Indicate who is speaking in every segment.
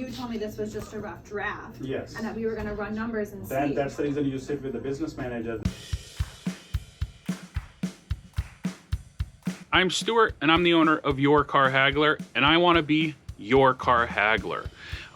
Speaker 1: You told me this was just a rough draft.
Speaker 2: Yes.
Speaker 1: And that we were going to run numbers and see.
Speaker 2: That's the reason you sit with the business manager.
Speaker 3: I'm Stuart, and I'm the owner of Your Car Haggler, and I want to be your car haggler.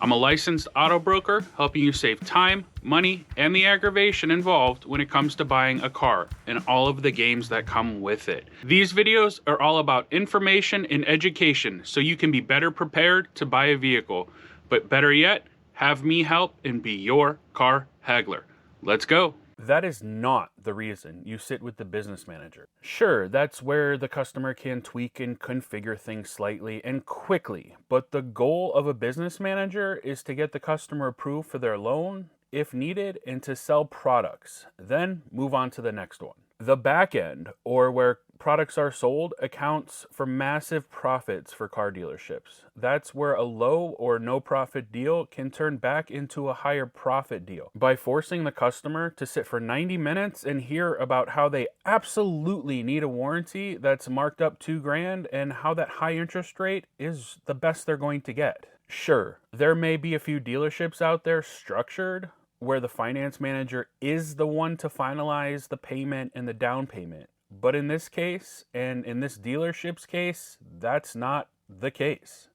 Speaker 3: I'm a licensed auto broker, helping you save time, money, and the aggravation involved when it comes to buying a car and all of the games that come with it. These videos are all about information and education so you can be better prepared to buy a vehicle. But better yet, have me help and be your car haggler. Let's go. That is not the reason you sit with the business manager. Sure, that's where the customer can tweak and configure things slightly and quickly, but the goal of a business manager is to get the customer approved for their loan, if needed, and to sell products, then move on to the next one. The back end, or where products are sold, accounts for massive profits for car dealerships. That's where a low or no profit deal can turn back into a higher profit deal by forcing the customer to sit for 90 minutes and hear about how they absolutely need a warranty that's marked up $2,000 and how that high interest rate is the best they're going to get. Sure, there may be a few dealerships out there structured where the finance manager is the one to finalize the payment and the down payment. But in this case, and in this dealership's case, that's not the case.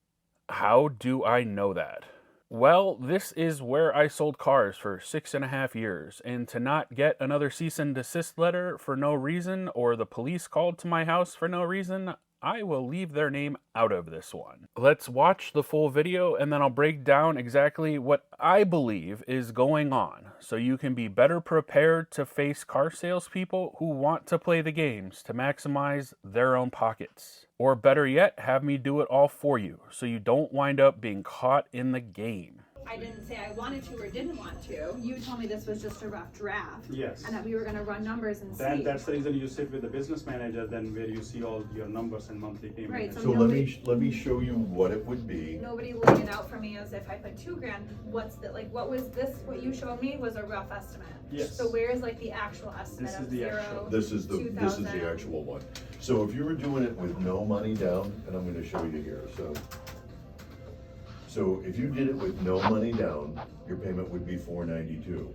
Speaker 3: How do I know that? Well, this is where I sold cars for 6.5 years, and to not get another cease and desist letter for no reason, or the police called to my house for no reason, I will leave their name out of this one. Let's watch the full video and then I'll break down exactly what I believe is going on so you can be better prepared to face car salespeople who want to play the games to maximize their own pockets. Or better yet, have me do it all for you so you don't wind up being caught in the game.
Speaker 1: I didn't say I wanted to or didn't want to. You told me this was just a rough draft.
Speaker 2: Yes.
Speaker 1: And that we were going to run numbers and see.
Speaker 2: That's the reason you sit with the business manager, then where you see all your numbers and monthly payments.
Speaker 1: Right,
Speaker 4: So let me show you what it would be.
Speaker 1: Nobody laid it out for me as if I put $2,000. What's the, like, what was this, what you showed me was a rough estimate.
Speaker 2: Yes.
Speaker 1: So where is like the actual estimate
Speaker 2: This
Speaker 1: of
Speaker 2: is the
Speaker 1: 0,
Speaker 2: actual.
Speaker 4: This is the
Speaker 1: 2,000?
Speaker 4: actual one. So if you were doing it with no money down, and I'm gonna show you here, so if you did it with no money down, your payment would be $492.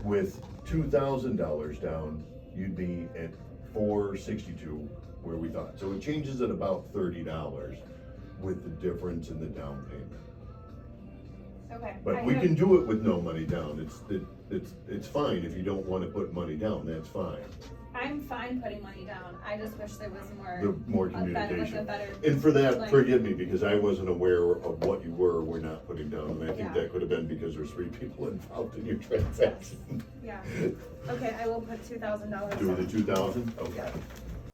Speaker 4: With $2,000 down, you'd be at $462 where we thought. So it changes at about $30 with the difference in the down payment.
Speaker 1: Okay.
Speaker 4: But we can do it with no money down. It's fine if you don't want to put money down. That's fine.
Speaker 1: I'm fine putting money down. I just wish there was
Speaker 4: More
Speaker 1: a
Speaker 4: communication.
Speaker 1: better,
Speaker 4: And for that,
Speaker 1: like,
Speaker 4: forgive me, because I wasn't aware of what you were or were not putting down, and I think
Speaker 1: Yeah.
Speaker 4: that could have been because there's 3 people involved in your transaction.
Speaker 1: Yeah. Okay, I will put $2,000.
Speaker 4: Do the 2,000? Okay.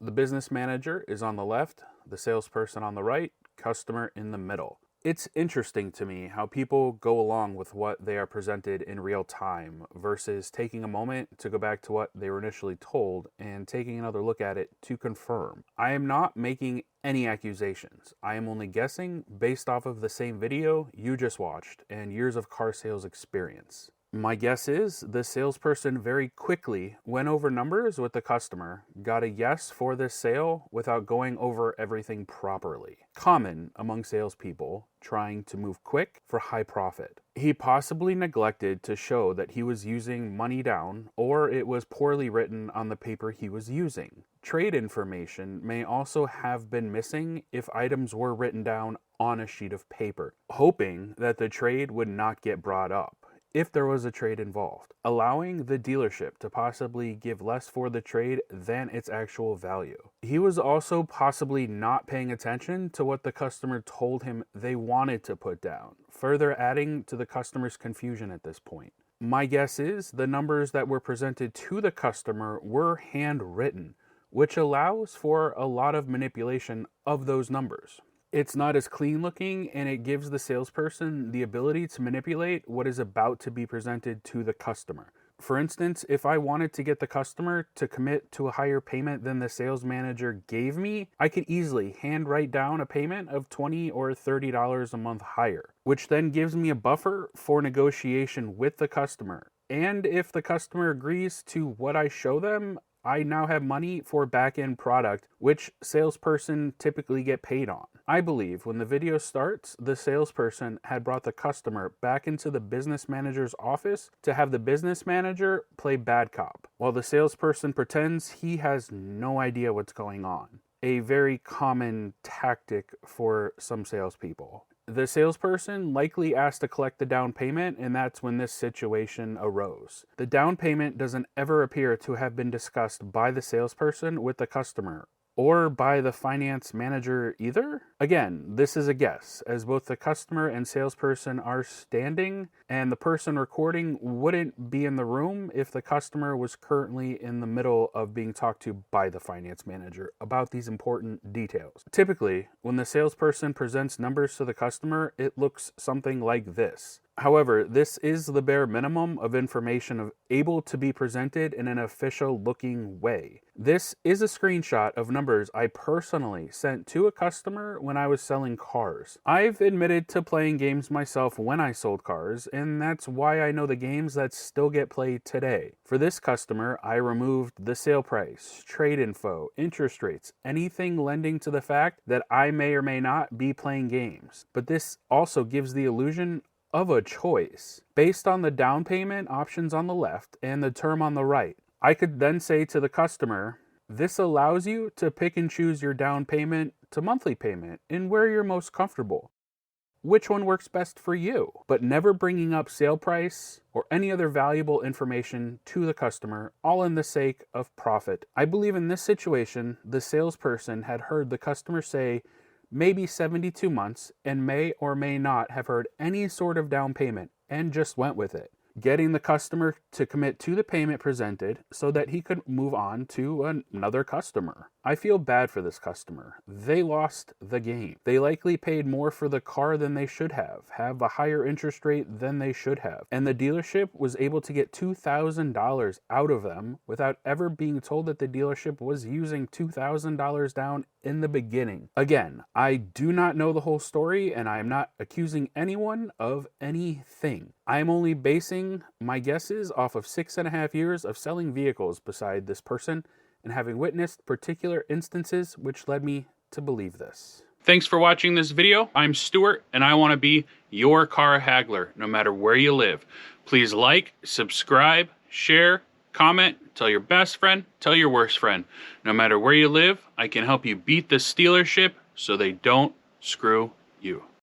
Speaker 3: The business manager is on the left, the salesperson on the right, customer in the middle. It's interesting to me how people go along with what they are presented in real time versus taking a moment to go back to what they were initially told and taking another look at it to confirm. I am not making any accusations. I am only guessing based off of the same video you just watched and years of car sales experience. My guess is the salesperson very quickly went over numbers with the customer, got a yes for this sale without going over everything properly. Common among salespeople trying to move quick for high profit. He possibly neglected to show that he was using money down, or it was poorly written on the paper he was using. Trade information may also have been missing if items were written down on a sheet of paper, hoping that the trade would not get brought up if there was a trade involved, allowing the dealership to possibly give less for the trade than its actual value. He was also possibly not paying attention to what the customer told him they wanted to put down, further adding to the customer's confusion at this point. My guess is the numbers that were presented to the customer were handwritten, which allows for a lot of manipulation of those numbers. It's not as clean looking, and it gives the salesperson the ability to manipulate what is about to be presented to the customer. For instance, if I wanted to get the customer to commit to a higher payment than the sales manager gave me, I could easily hand write down a payment of $20 or $30 a month higher, which then gives me a buffer for negotiation with the customer. And if the customer agrees to what I show them, I now have money for back-end product, which salesperson typically get paid on. I believe when the video starts, the salesperson had brought the customer back into the business manager's office to have the business manager play bad cop, while the salesperson pretends he has no idea what's going on. A very common tactic for some salespeople. The salesperson likely asked to collect the down payment, and that's when this situation arose. The down payment doesn't ever appear to have been discussed by the salesperson with the customer, or by the finance manager either? Again, this is a guess, as both the customer and salesperson are standing, and the person recording wouldn't be in the room if the customer was currently in the middle of being talked to by the finance manager about these important details. Typically, when the salesperson presents numbers to the customer, it looks something like this. However, this is the bare minimum of information able to be presented in an official looking way. This is a screenshot of numbers I personally sent to a customer when I was selling cars. I've admitted to playing games myself when I sold cars, and that's why I know the games that still get played today. For this customer, I removed the sale price, trade info, interest rates, anything lending to the fact that I may or may not be playing games. But this also gives the illusion of a choice based on the down payment options on the left and the term on the right. I could then say to the customer, this allows you to pick and choose your down payment to monthly payment and where you're most comfortable. Which one works best for you? But never bringing up sale price or any other valuable information to the customer, all in the sake of profit. I believe in this situation, the salesperson had heard the customer say maybe 72 months and may or may not have heard any sort of down payment and just went with it, getting the customer to commit to the payment presented so that he could move on to another customer. I feel bad for this customer. They lost the game. They likely paid more for the car than they should have a higher interest rate than they should have, and the dealership was able to get $2,000 out of them without ever being told that the dealership was using $2,000 down in the beginning. Again, I do not know the whole story, and I am not accusing anyone of anything. I am only basing my guesses off of 6.5 years of selling vehicles beside this person and having witnessed particular instances which led me to believe this. Thanks for watching this video. I'm Stuart, and I want to be your car haggler no matter where you live. Please like, subscribe, share, comment, tell your best friend, tell your worst friend. No matter where you live, I can help you beat the dealership so they don't screw you.